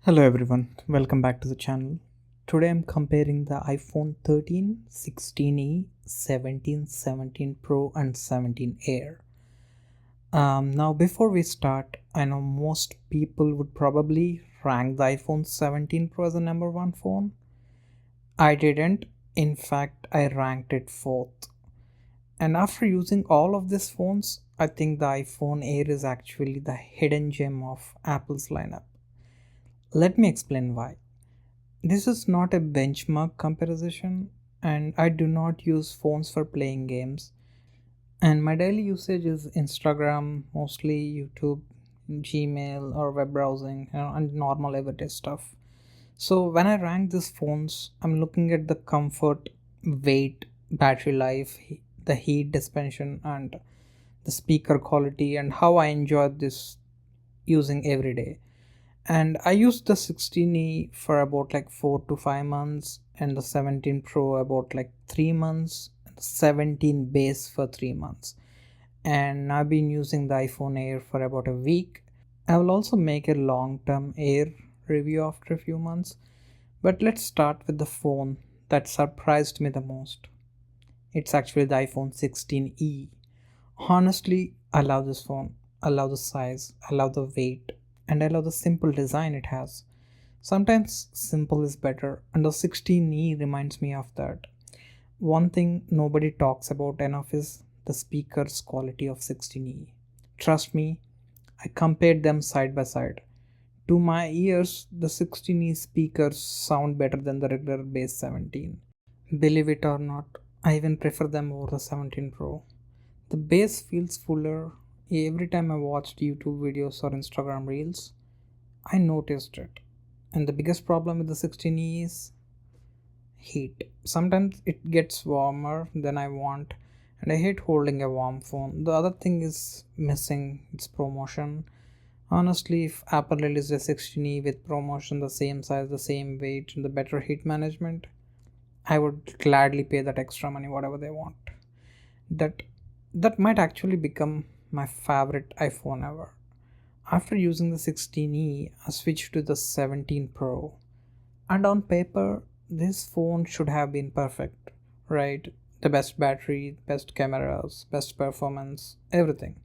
Hello everyone, welcome back to the channel. Today I'm comparing the iPhone 13, 16e, 17, 17 Pro and 17 Air. Now before we start, I know most people would probably rank the iPhone 17 Pro as the number one phone. I didn't. In fact, I ranked it fourth. And after using all of these phones, I think the iPhone Air is actually the hidden gem of Apple's lineup. Let me explain why. This is not a benchmark comparison, and I do not use phones for playing games. And my daily usage is Instagram, mostly YouTube, Gmail, or web browsing, and normal everyday stuff. So when I rank these phones, I'm looking at the comfort, weight, battery life, the heat dispensation, and the speaker quality, and how I enjoy this using every day. And I used the 16e for about like 4 to 5 months, and the 17 Pro about like 3 months, and the 17 base for 3 months. And I've been using the iPhone Air for about a week. I will also make a long term Air review after a few months. But let's start with the phone that surprised me the most. It's actually the iPhone 16e. Honestly, I love this phone. I love the size, I love the weight, and I love the simple design it has. Sometimes simple is better, and the 16e reminds me of that. One thing nobody talks about enough is the speaker's quality of 16e. Trust me, I compared them side by side. To my ears, the 16e speakers sound better than the regular base 17. Believe it or not, I even prefer them over the 17 Pro. The bass feels fuller. Every time I watched YouTube videos or Instagram reels, I noticed it. And the biggest problem with the 16e is heat. Sometimes it gets warmer than I want, and I hate holding a warm phone. The other thing is missing its promotion. Honestly, if Apple released a 16e with promotion, the same size, the same weight, and the better heat management, I would gladly pay that extra money, whatever they want. That that might actually become my favorite iPhone ever. After using the 16e, I switched to the 17 Pro. And on paper, this phone should have been perfect, right? The best battery, best cameras, best performance, everything.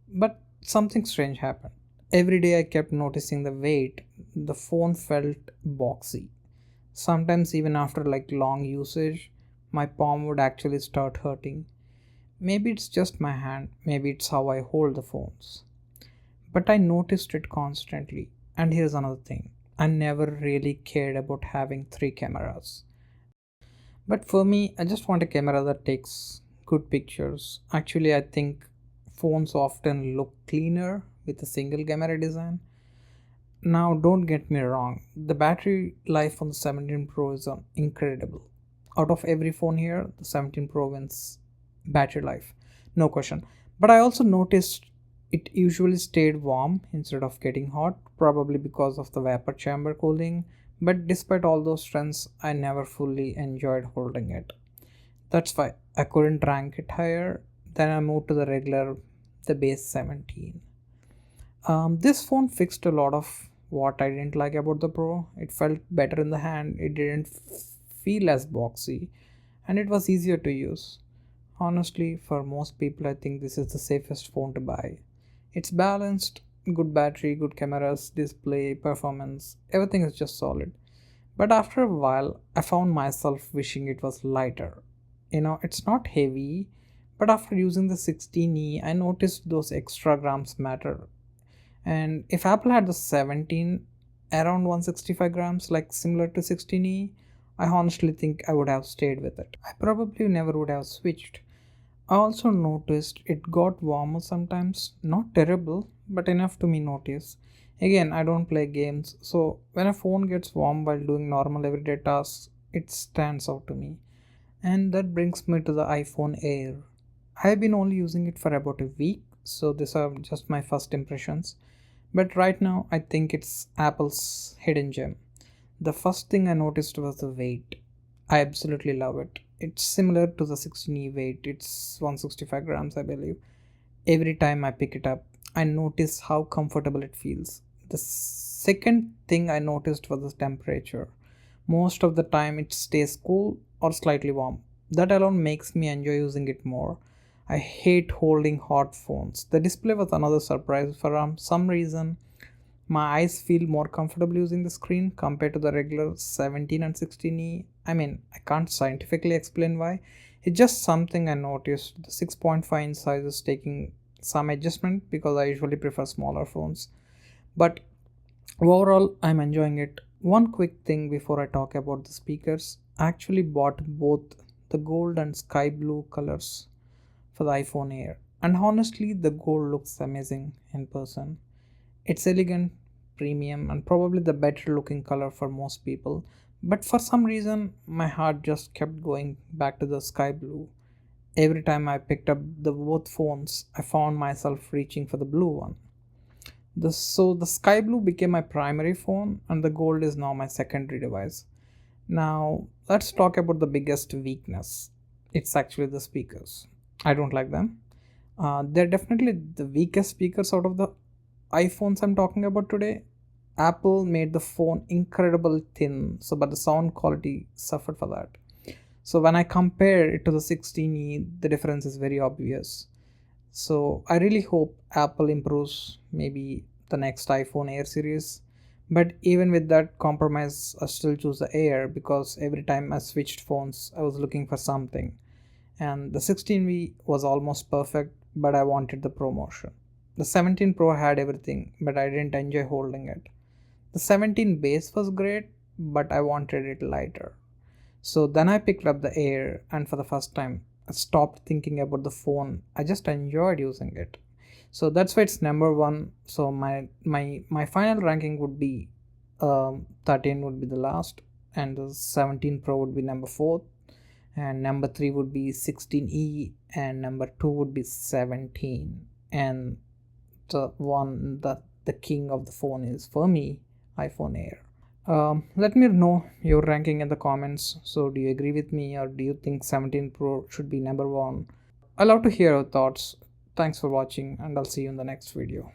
But something strange happened. Every day I kept noticing the weight. The phone felt boxy. Sometimes, even after like long usage, my palm would actually start hurting. Maybe it's just my hand, maybe it's how I hold the phones. But I noticed it constantly. And here's another thing, I never really cared about having three cameras. But for me, I just want a camera that takes good pictures. Actually, I think phones often look cleaner with a single camera design. Now, don't get me wrong, the battery life on the 17 Pro is incredible. Out of every phone here, the 17 Pro wins battery life, no question. But I also noticed it usually stayed warm instead of getting hot, probably because of the vapor chamber cooling. But despite all those trends, I never fully enjoyed holding it. That's why I couldn't rank it higher. Then I moved to the regular, the base 17. This phone fixed a lot of what I didn't like about the Pro. It felt better in the hand, it didn't feel as boxy, and it was easier to use. Honestly, for most people, I think this is the safest phone to buy. It's balanced, good battery, good cameras, display, performance, everything is just solid. But after a while, I found myself wishing it was lighter. It's not heavy, but after using the 16e, I noticed those extra grams matter. And if Apple had the 17 around 165 grams, like similar to 16e, I honestly think I would have stayed with it. I probably never would have switched. I also noticed it got warmer sometimes, not terrible, but enough to me notice. Again, I don't play games, so when a phone gets warm while doing normal everyday tasks, it stands out to me. And that brings me to the iPhone Air. I've been only using it for about a week, so these are just my first impressions. But right now, I think it's Apple's hidden gem. The first thing I noticed was the weight. I absolutely love it. It's similar to the 16e weight, it's 165 grams, I believe. Every time I pick it up, I notice how comfortable it feels. The Second thing I noticed was the temperature. Most of the time it stays cool or slightly warm. That alone makes me enjoy using it more. I hate holding hot phones. The display was another surprise. For some reason, my eyes feel more comfortable using the screen compared to the regular 17 and 16E. I mean, I can't scientifically explain why. It's just something I noticed. The 6.5 inch size is taking some adjustment because I usually prefer smaller phones. But overall, I'm enjoying it. One quick thing before I talk about the speakers. I actually bought both the gold and sky blue colors for the iPhone Air. And honestly, the gold looks amazing in person. It's elegant, premium, and probably the better looking color for most people. But for some reason, my heart just kept going back to the sky blue. Every time I picked up the both phones, I found myself reaching for the blue one. So the sky blue became my primary phone, and the gold is now my secondary device. Now, let's talk about the biggest weakness. It's actually the speakers. I don't like them. They're definitely the weakest speakers out of the iPhones I'm talking about today. Apple made the phone incredible thin, so but the sound quality suffered for that. So when I compare it to the 16e, the difference is very obvious. So I really hope Apple improves maybe the next iPhone Air series. But even with that compromise, I still choose the Air because every time I switched phones, I was looking for something. And the 16V was almost perfect, but I wanted the promotion. The 17 Pro had everything, but I didn't enjoy holding it. The 17 base was great, but I wanted it lighter. So then I picked up the Air, and for the first time, I stopped thinking about the phone. I just enjoyed using it. So that's why it's number one. So my final ranking would be 13 would be the last, and the 17 Pro would be number four, and number three would be 16E, and number two would be 17, and the king of the phone is for me iPhone Air. Let me know your ranking in the comments. So, do you agree with me, or do you think 17 Pro should be number one? I love to hear your thoughts. Thanks for watching, and I'll see you in the next video.